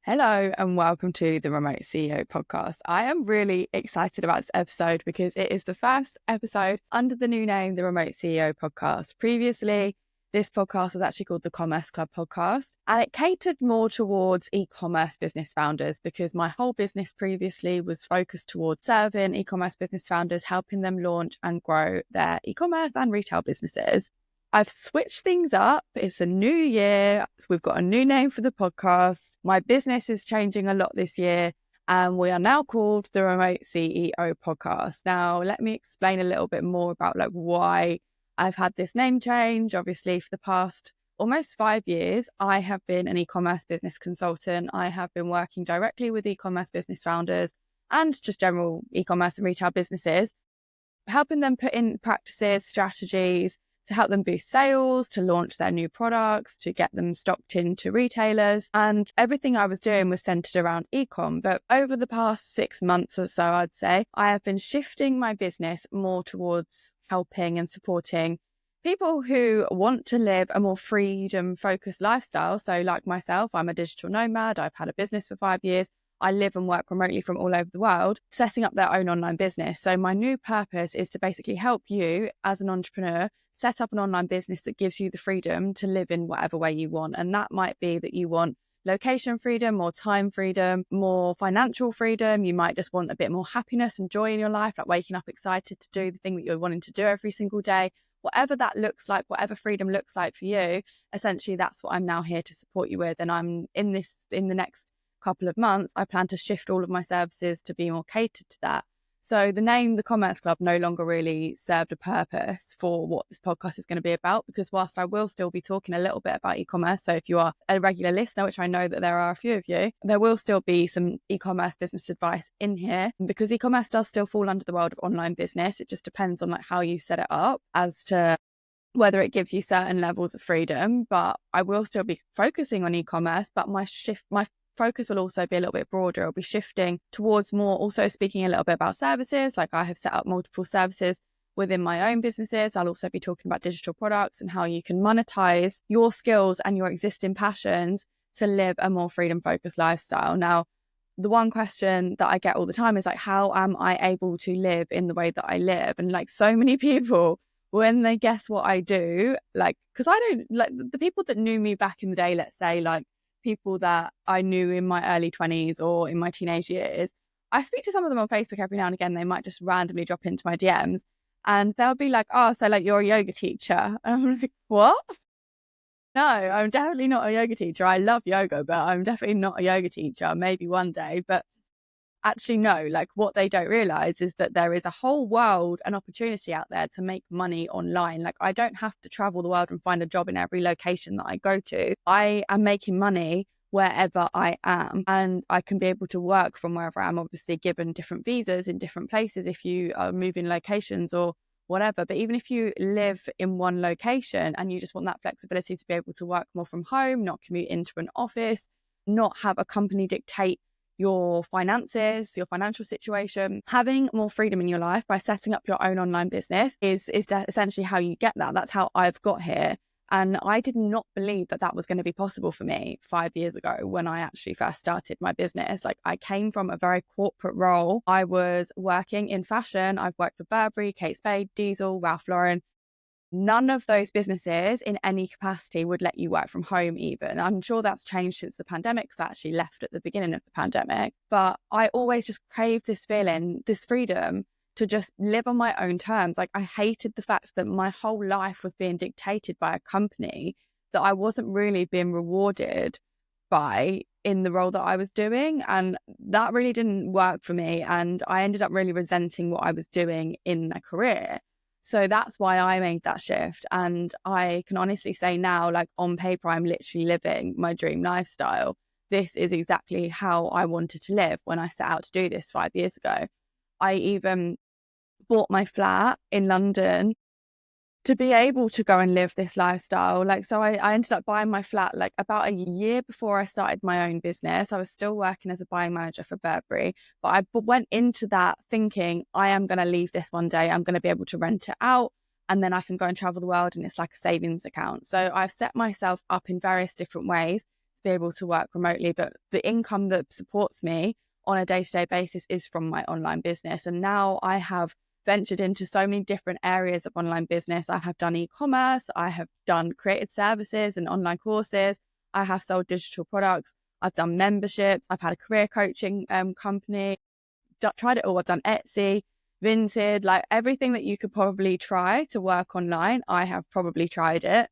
Hello and welcome to the Remote CEO podcast. I am really excited about this episode because it is the first episode under the new name, the Remote CEO podcast. Previously, this podcast was actually called the Commerce Club podcast, and it catered more towards e-commerce business founders because my whole business previously was focused towards serving e-commerce business founders, helping them launch and grow their e-commerce and retail businesses. I've switched things up. It's a new year. We've got a new name for the podcast. My business is changing a lot this year, and we are now called the Remote CEO podcast. Now, let me explain a little bit more about why I've had this name change. Obviously, for the past almost 5 years, I have been an e-commerce business consultant. I have been working directly with e-commerce business founders and just general e-commerce and retail businesses, helping them put in practices, strategies, to help them boost sales, to launch their new products, to get them stocked into retailers. And everything I was doing was centered around e-com. But over the past 6 months or so, I'd say, I have been shifting my business more towards helping and supporting people who want to live a more freedom-focused lifestyle. So like myself, I'm a digital nomad. I've had a business for 5 years. I live and work remotely from all over the world, setting up their own online business. So my new purpose is to basically help you as an entrepreneur set up an online business that gives you the freedom to live in whatever way you want. And that might be that you want location freedom, more time freedom, more financial freedom. You might just want a bit more happiness and joy in your life, like waking up excited to do the thing that you're wanting to do every single day. Whatever that looks like, whatever freedom looks like for you, essentially that's what I'm now here to support you with. And I'm in the next couple of months, I plan to shift all of my services to be more catered to that. So the name, the Commerce Club, no longer really served a purpose for what this podcast is going to be about, because whilst I will still be talking a little bit about e-commerce, so if you are a regular listener, which I know that there are a few of you, there will still be some e-commerce business advice in here, because e-commerce does still fall under the world of online business. It just depends on how you set it up as to whether it gives you certain levels of freedom. But I will still be focusing on e-commerce, but my focus will also be a little bit broader. I'll be shifting towards more also speaking a little bit about services. Like I have set up multiple services within my own businesses. I'll also be talking about digital products and how you can monetize your skills and your existing passions to live a more freedom-focused lifestyle. Now, the one question that I get all the time is how am I able to live in the way that I live? And so many people, when they guess what I do, because I don't, the people that knew me back in the day, let's say people that I knew in my early 20s or in my teenage years, I speak to some of them on Facebook every now and again. They might just randomly drop into my DMs and they'll be like, oh, so you're a yoga teacher. And I'm like, what? No, I'm definitely not a yoga teacher. I love yoga, but I'm definitely not a yoga teacher. Maybe one day, but actually no. What they don't realize is that there is a whole world and opportunity out there to make money online. I don't have to travel the world and find a job in every location that I go to. I am making money wherever I am, and I can be able to work from wherever I am, obviously given different visas in different places if you are moving locations or whatever. But even if you live in one location and you just want that flexibility to be able to work more from home, not commute into an office, not have a company dictate your finances, your financial situation, having more freedom in your life by setting up your own online business is essentially how you get that. That's how I've got here. And I did not believe that that was going to be possible for me 5 years ago when I actually first started my business. I came from a very corporate role. I was working in fashion. I've worked for Burberry, Kate Spade, Diesel, Ralph Lauren. None of those businesses in any capacity would let you work from home even. I'm sure that's changed since the pandemic, because I actually left at the beginning of the pandemic. But I always just craved this feeling, this freedom to just live on my own terms. I hated the fact that my whole life was being dictated by a company that I wasn't really being rewarded by in the role that I was doing. And that really didn't work for me. And I ended up really resenting what I was doing in a career. So that's why I made that shift. And I can honestly say now, on paper, I'm literally living my dream lifestyle. This is exactly how I wanted to live when I set out to do this 5 years ago. I even bought my flat in London to be able to go and live this lifestyle. So I ended up buying my flat about a year before I started my own business. I was still working as a buying manager for Burberry, but I went into that thinking I am going to leave this one day. I'm going to be able to rent it out and then I can go and travel the world, and it's like a savings account. So I've set myself up in various different ways, be able to work remotely, but the income that supports me on a day-to-day basis is from my online business. And now I have ventured into so many different areas of online business. I have done e-commerce, I have done created services and online courses, I have sold digital products, I've done memberships, I've had a career coaching company, tried it all. I've done Etsy, Vinted, like everything that you could probably try to work online, I have probably tried it.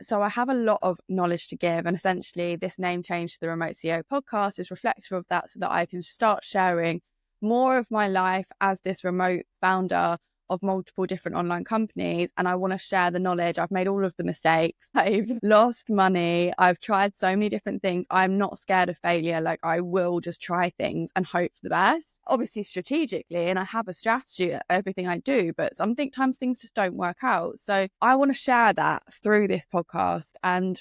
So I have a lot of knowledge to give, and essentially this name change to the Remote CEO podcast is reflective of that, so that I can start sharing more of my life as this remote founder of multiple different online companies. And I want to share the knowledge. I've made all of the mistakes. I've lost money. I've tried so many different things. I'm not scared of failure. Like, I will just try things and hope for the best, obviously strategically. And I have a strategy at everything I do, but sometimes things just don't work out. So I want to share that through this podcast, and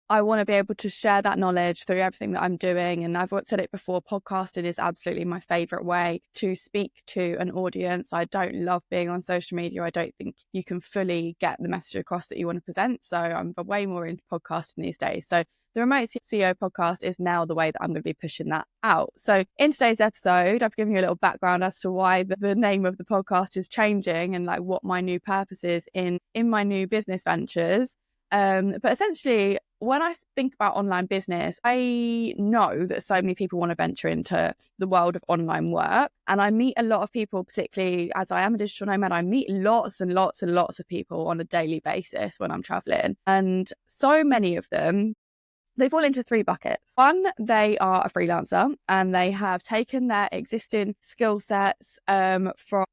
I want to be able to share that knowledge through everything that I'm doing. And I've said it before, podcasting is absolutely my favorite way to speak to an audience. I don't love being on social media. I don't think you can fully get the message across that you want to present. So I'm way more into podcasting these days. So the Remote CEO podcast is now the way that I'm going to be pushing that out. So in today's episode, I've given you a little background as to why the name of the podcast is changing, and like what my new purpose is in my new business ventures. But essentially, when I think about online business, I know that so many people want to venture into the world of online work. And I meet a lot of people, particularly as I am a digital nomad, I meet lots and lots and lots of people on a daily basis when I'm traveling. And so many of them, they fall into three buckets. One, they are a freelancer and they have taken their existing skill sets from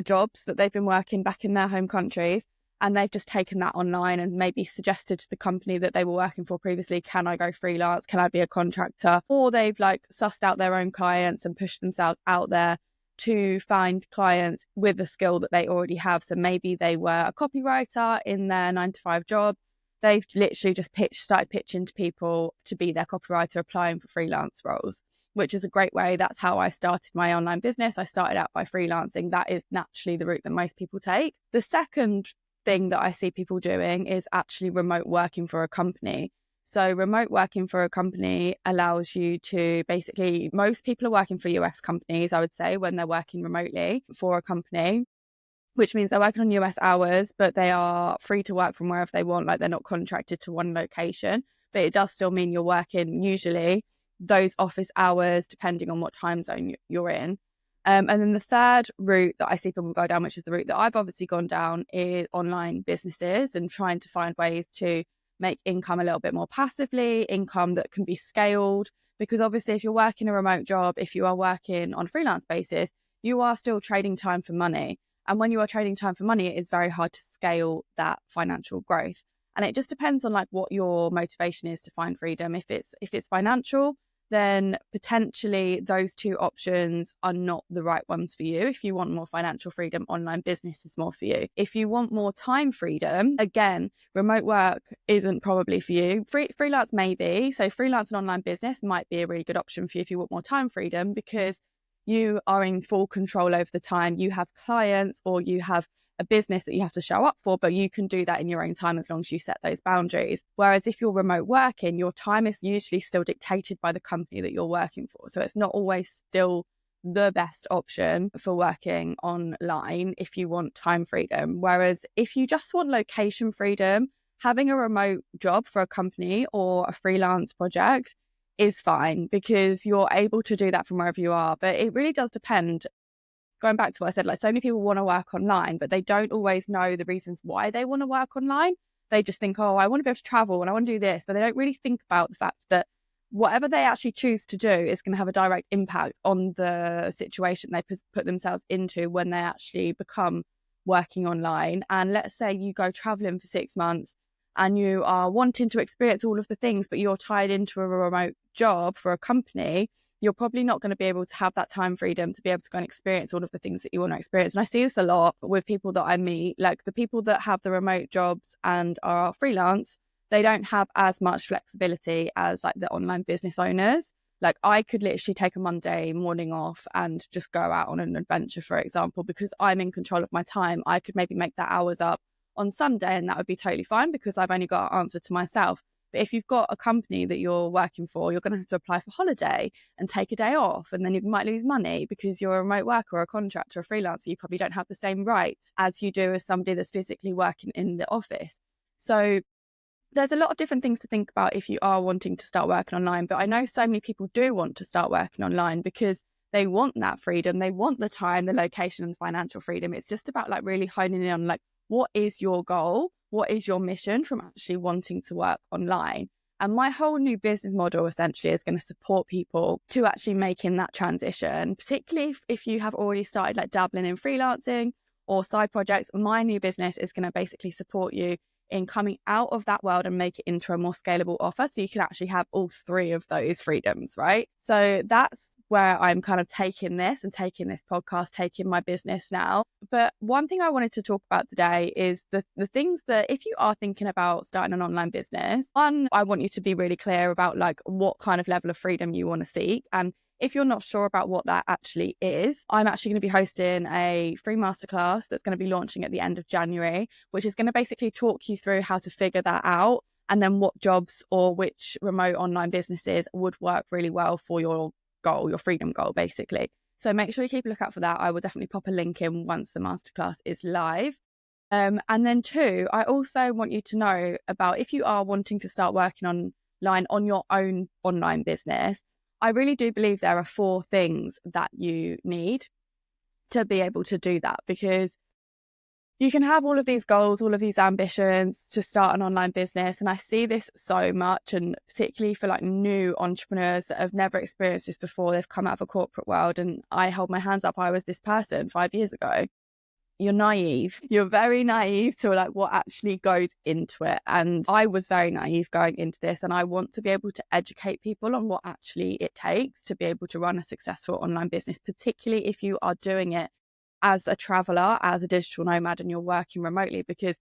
jobs that they've been working back in their home countries, and they've just taken that online and maybe suggested to the company that they were working for previously, can I go freelance? Can I be a contractor? Or they've like sussed out their own clients and pushed themselves out there to find clients with a skill that they already have. So maybe they were a copywriter in their 9-to-5 job. They've literally just started pitching to people to be their copywriter, applying for freelance roles, which is a great way. That's how I started my online business. I started out by freelancing. That is naturally the route that most people take. The second thing that I see people doing is actually remote working for a company. So remote working for a company allows you to basically, most people are working for US companies, I would say, when they're working remotely for a company, which means they're working on US hours, but they are free to work from wherever they want. Like, they're not contracted to one location, but it does still mean you're working usually those office hours, depending on what time zone you're in. And then the third route that I see people go down, which is the route that I've obviously gone down, is online businesses and trying to find ways to make income a little bit more passively, income that can be scaled. Because obviously, if you're working a remote job, if you are working on a freelance basis, you are still trading time for money. And when you are trading time for money, it is very hard to scale that financial growth. And it just depends on like what your motivation is to find freedom. If it's financial, then potentially those two options are not the right ones for you. If you want more financial freedom, online business is more for you. If you want more time freedom, again, remote work isn't probably for you. Freelance maybe. So freelance and online business might be a really good option for you if you want more time freedom, because you are in full control over the time. You have clients or you have a business that you have to show up for, but you can do that in your own time as long as you set those boundaries. Whereas if you're remote working, your time is usually still dictated by the company that you're working for. So it's not always still the best option for working online if you want time freedom. Whereas if you just want location freedom, having a remote job for a company or a freelance project is fine, because you're able to do that from wherever you are. But it really does depend. Going back to what I said, like, so many people want to work online, but they don't always know the reasons why they want to work online. They just think, oh, I want to be able to travel and I want to do this, but they don't really think about the fact that whatever they actually choose to do is going to have a direct impact on the situation they put themselves into when they actually become working online. And let's say you go traveling for 6 months and you are wanting to experience all of the things, but you're tied into a remote job for a company, you're probably not going to be able to have that time freedom to be able to go and experience all of the things that you want to experience. And I see this a lot with people that I meet, like the people that have the remote jobs and are freelance, they don't have as much flexibility as like the online business owners. Like, I could literally take a Monday morning off and just go out on an adventure, for example, because I'm in control of my time. I could maybe make that hours up on Sunday and that would be totally fine because I've only got to answer to myself. But if you've got a company that you're working for, you're going to have to apply for holiday and take a day off. And then you might lose money because you're a remote worker or a contractor or a freelancer. You probably don't have the same rights as you do as somebody that's physically working in the office. So there's a lot of different things to think about if you are wanting to start working online. But I know so many people do want to start working online because they want that freedom. They want the time, the location, and the financial freedom. It's just about like really honing in on like, what is your goal? What is your mission from actually wanting to work online? And my whole new business model essentially is going to support people to actually making that transition, particularly if you have already started like dabbling in freelancing or side projects. My new business is going to basically support you in coming out of that world and make it into a more scalable offer. So you can actually have all three of those freedoms, right? So that's where I'm kind of taking this podcast, taking my business now. But one thing I wanted to talk about today is the things that if you are thinking about starting an online business, one, I want you to be really clear about like what kind of level of freedom you want to seek. And if you're not sure about what that actually is, I'm actually going to be hosting a free masterclass that's going to be launching at the end of January, which is going to basically talk you through how to figure that out and then what jobs or which remote online businesses would work really well for your goal, your freedom goal, basically. So make sure you keep a lookout for that. I will definitely pop a link in once the masterclass is live. And then two, I also want you to know about if you are wanting to start working online on your own online business, I really do believe there are 4 things that you need to be able to do that, because you can have all of these goals, all of these ambitions to start an online business. And I see this so much, and particularly for like new entrepreneurs that have never experienced this before. They've come out of a corporate world, and I hold my hands up. I was this person 5 years ago. You're naive. You're very naive to like what actually goes into it. And I was very naive going into this. And I want to be able to educate people on what actually it takes to be able to run a successful online business, particularly if you are doing it as a traveler, as a digital nomad, and you're working remotely, because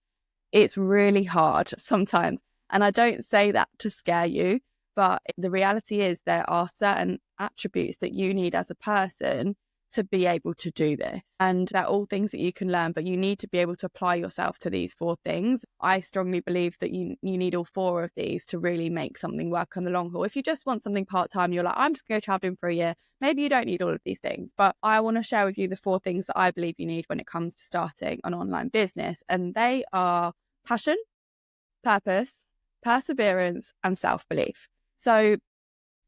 it's really hard sometimes. And I don't say that to scare you, but the reality is there are certain attributes that you need as a person to be able to do this. And they're all things that you can learn, but you need to be able to apply yourself to these 4 things. I strongly believe that you need all 4 of these to really make something work on the long haul. If you just want something part-time, you're like, I'm just going to go traveling for a year. Maybe you don't need all of these things, but I want to share with you the 4 things that I believe you need when it comes to starting an online business. And they are passion, purpose, perseverance, and self-belief. So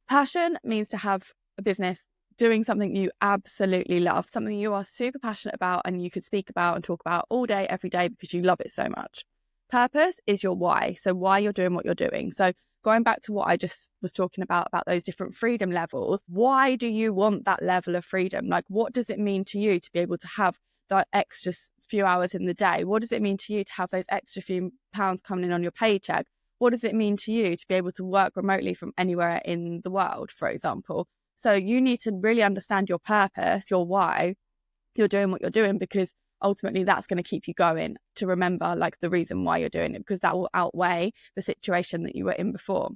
passion means to have a business doing something you absolutely love, something you are super passionate about and you could speak about and talk about all day, every day, because you love it so much. Purpose is your why. So why you're doing what you're doing. So going back to what I just was talking about those different freedom levels, why do you want that level of freedom? Like, what does it mean to you to be able to have that extra few hours in the day? What does it mean to you to have those extra few pounds coming in on your paycheck? What does it mean to you to be able to work remotely from anywhere in the world, for example? So you need to really understand your purpose, your why you're doing what you're doing, because ultimately that's going to keep you going, to remember like the reason why you're doing it, because that will outweigh the situation that you were in before.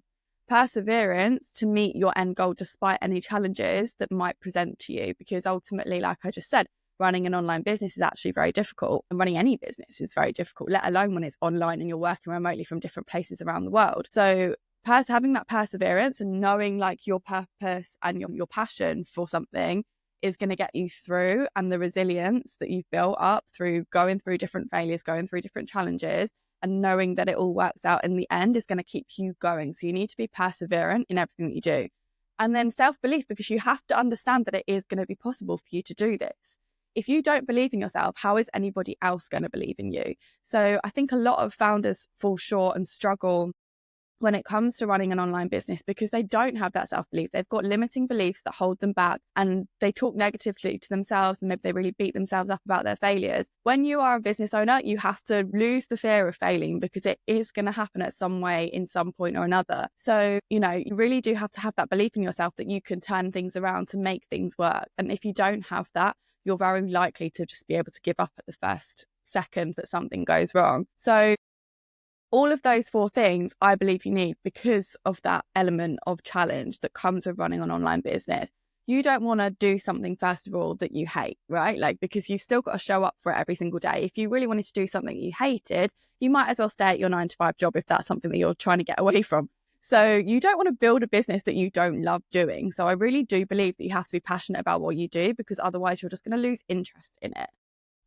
Perseverance to meet your end goal despite any challenges that might present to you, because ultimately, like I just said, running an online business is actually very difficult, and running any business is very difficult, let alone when it's online and you're working remotely from different places around the world. So having that perseverance and knowing like your purpose and your passion for something is going to get you through, and the resilience that you've built up through going through different failures, going through different challenges, and knowing that it all works out in the end is going to keep you going. So you need to be perseverant in everything that you do. And then self-belief, because you have to understand that it is going to be possible for you to do this. If you don't believe in yourself, how is anybody else going to believe in you? So I think a lot of founders fall short and struggle when it comes to running an online business because they don't have that self-belief. They've got limiting beliefs that hold them back, and they talk negatively to themselves, and maybe they really beat themselves up about their failures. When you are a business owner, you have to lose the fear of failing, because it is going to happen at some way in some point or another. So, you really do have to have that belief in yourself that you can turn things around to make things work. And if you don't have that, you're very likely to just be able to give up at the first second that something goes wrong. So all of those 4 things I believe you need because of that element of challenge that comes with running an online business. you don't want to do something, first of all, that you hate, right? Like, because you've still got to show up for it every single day. If you really wanted to do something you hated, you might as well stay at your 9 to 5 job if that's something that you're trying to get away from. So you don't want to build a business that you don't love doing. So I really do believe that you have to be passionate about what you do, because otherwise you're just going to lose interest in it.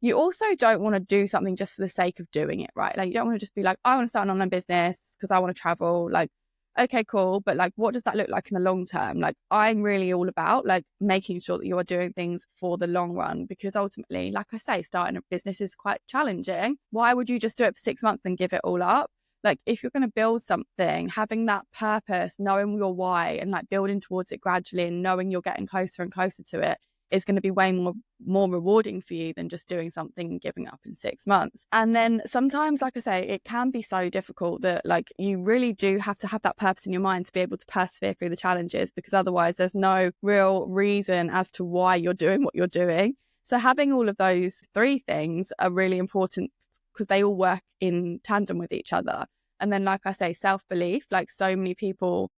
You also don't want to do something just for the sake of doing it, right? Like, you don't want to just be like, I want to start an online business because I want to travel. Like, okay, cool. But like, what does that look like in the long term? Like, I'm really all about like making sure that you are doing things for the long run, because ultimately, like I say, starting a business is quite challenging. Why would you just do it for 6 months and give it all up? Like, if you're going to build something, having that purpose, knowing your why, and like building towards it gradually, and knowing you're getting closer and closer to it, is going to be way more rewarding for you than just doing something and giving up in 6 months. And then sometimes, like I say, it can be so difficult that like you really do have to have that purpose in your mind to be able to persevere through the challenges, because otherwise there's no real reason as to why you're doing what you're doing. So having all of those 3 things are really important, because they all work in tandem with each other. And then, like I say, self-belief, like so many people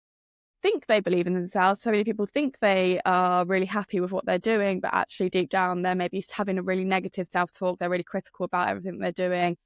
think they believe in themselves. So many people think they are really happy with what they're doing, but actually deep down, they're maybe having a really negative self-talk. They're really critical about everything they're doing.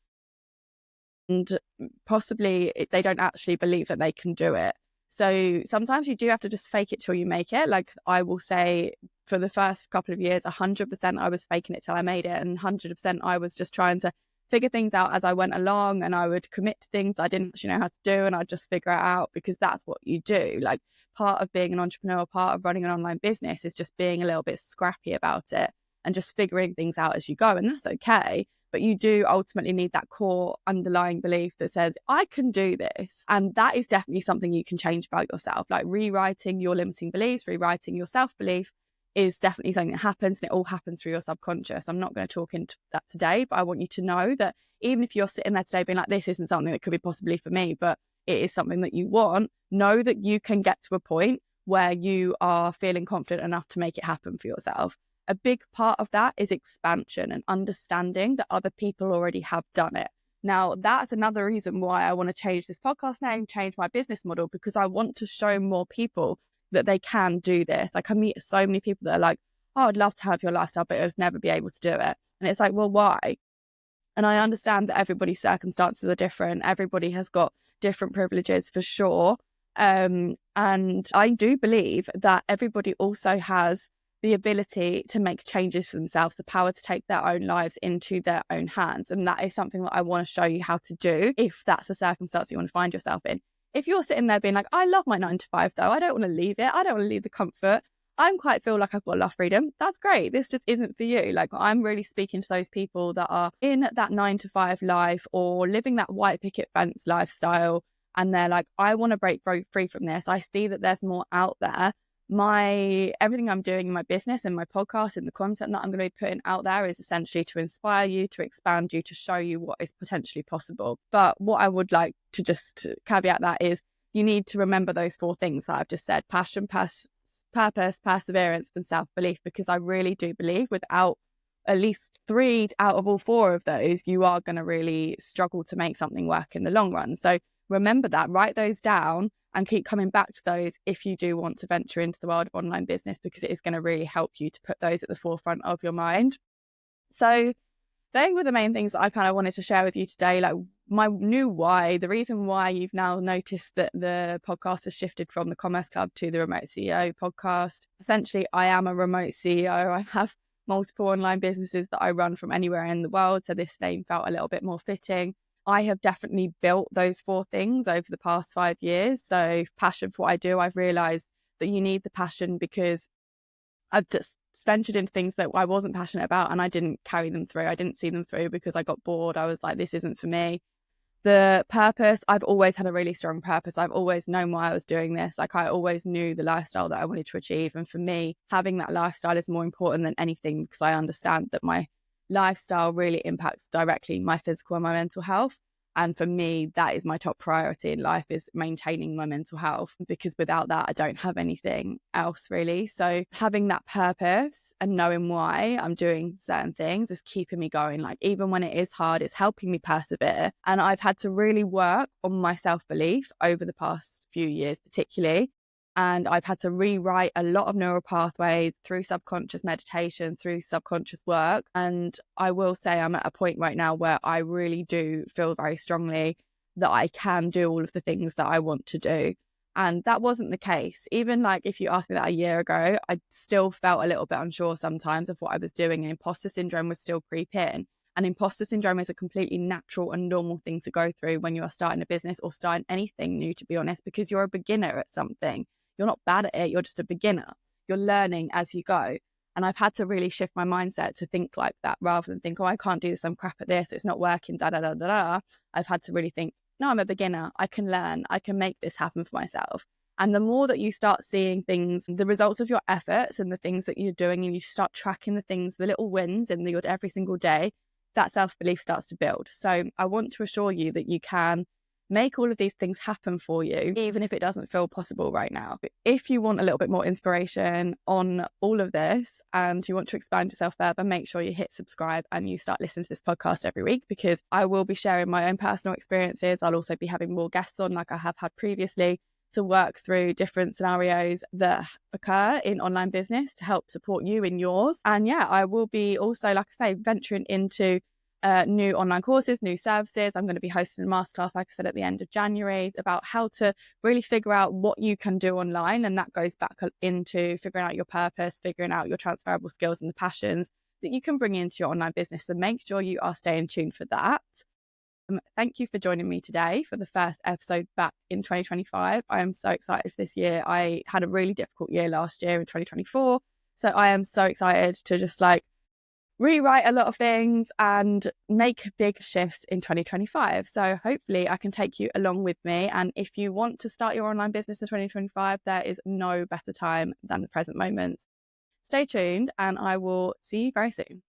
And possibly they don't actually believe that they can do it. So sometimes you do have to just fake it till you make it. Like, I will say, for the first couple of years, 100% I was faking it till I made it. And 100% I was just trying to figure things out as I went along, and I would commit to things I didn't actually know how to do, and I'd just figure it out, because that's what you do. Like, part of being an entrepreneur, part of running an online business is just being a little bit scrappy about it and just figuring things out as you go. And that's okay. But you do ultimately need that core underlying belief that says, I can do this. And that is definitely something you can change about yourself. Like, rewriting your limiting beliefs, rewriting your self-belief is definitely something that happens, and it all happens through your subconscious. I'm not going to talk into that today, but I want you to know that even if you're sitting there today being like, this isn't something that could be possibly for me, but it is something that you want, know that you can get to a point where you are feeling confident enough to make it happen for yourself. A big part of that is expansion and understanding that other people already have done it. Now, that's another reason why I want to change this podcast name, change my business model, because I want to show more people that they can do this. Like, I meet so many people that are like, oh, I'd love to have your lifestyle, but I would never be able to do it. And it's like, well, why? And I understand that everybody's circumstances are different. Everybody has got different privileges, for sure. And I do believe that everybody also has the ability to make changes for themselves, the power to take their own lives into their own hands. And that is something that I want to show you how to do, if that's a circumstance you want to find yourself in. If you're sitting there being like, I love my 9 to 5 though, I don't want to leave it, I don't want to leave the comfort, I quite feel like I've got a lot of freedom, that's great. This just isn't for you. Like, I'm really speaking to those people that are in that 9 to 5 life, or living that white picket fence lifestyle, and they're like, I want to break free from this. I see that there's more out there. Everything I'm doing in my business and my podcast and the content that I'm going to be putting out there is essentially to inspire you, to expand you, to show you what is potentially possible. But what I would like to just caveat that is, you need to remember those 4 things that I've just said: passion, purpose, perseverance, and self-belief, because I really do believe without at least 3 out of all 4 of those, you are going to really struggle to make something work in the long run. So remember that, write those down, and keep coming back to those if you do want to venture into the world of online business, because it is going to really help you to put those at the forefront of your mind. So they were the main things that I kind of wanted to share with you today. Like, my new why, the reason why you've now noticed that the podcast has shifted from the Commerce Club to the Remote CEO podcast. Essentially, I am a remote CEO. I have multiple online businesses that I run from anywhere in the world, so this name felt a little bit more fitting. I have definitely built those 4 things over the past 5 years. So passion for what I do, I've realized that you need the passion, because I've just ventured into things that I wasn't passionate about, and I didn't carry them through. I didn't see them through because I got bored. I was like, this isn't for me. The purpose, I've always had a really strong purpose. I've always known why I was doing this. Like, I always knew the lifestyle that I wanted to achieve. And for me, having that lifestyle is more important than anything, because I understand that my lifestyle really impacts directly my physical and my mental health. And for me, that is my top priority in life, is maintaining my mental health, because without that, I don't have anything else really. So having that purpose and knowing why I'm doing certain things is keeping me going. Like, even when it is hard, it's helping me persevere. And I've had to really work on my self-belief over the past few years, particularly. And I've had to rewrite a lot of neural pathways through subconscious meditation, through subconscious work. And I will say I'm at a point right now where I really do feel very strongly that I can do all of the things that I want to do. And that wasn't the case. Even like if you asked me that a year ago, I still felt a little bit unsure sometimes of what I was doing, and imposter syndrome would still creep in. And imposter syndrome is a completely natural and normal thing to go through when you are starting a business or starting anything new, to be honest, because you're a beginner at something. You're not bad at it. You're just a beginner. You're learning as you go. And I've had to really shift my mindset to think like that rather than think, oh, I can't do this. I'm crap at this. It's not working. Da, da, da, da, da. I've had to really think, no, I'm a beginner. I can learn. I can make this happen for myself. And the more that you start seeing things, the results of your efforts and the things that you're doing, and you start tracking the things, the little wins in your every single day, that self-belief starts to build. So I want to assure you that you can make all of these things happen for you, even if it doesn't feel possible right now. But if you want a little bit more inspiration on all of this and you want to expand yourself further, make sure you hit subscribe and you start listening to this podcast every week, because I will be sharing my own personal experiences. I'll also be having more guests on, like I have had previously, to work through different scenarios that occur in online business to help support you in yours. And yeah, I will be also, like I say, venturing into new online courses, new services. I'm going to be hosting a masterclass, like I said, at the end of January about how to really figure out what you can do online. And that goes back into figuring out your purpose, figuring out your transferable skills and the passions that you can bring into your online business. So make sure you are staying tuned for that. Thank you for joining me today for the first episode back in 2025. I am so excited for this year. I had a really difficult year last year in 2024. So I am so excited to just rewrite a lot of things and make big shifts in 2025. So hopefully I can take you along with me. And if you want to start your online business in 2025, there is no better time than the present moment. Stay tuned and I will see you very soon.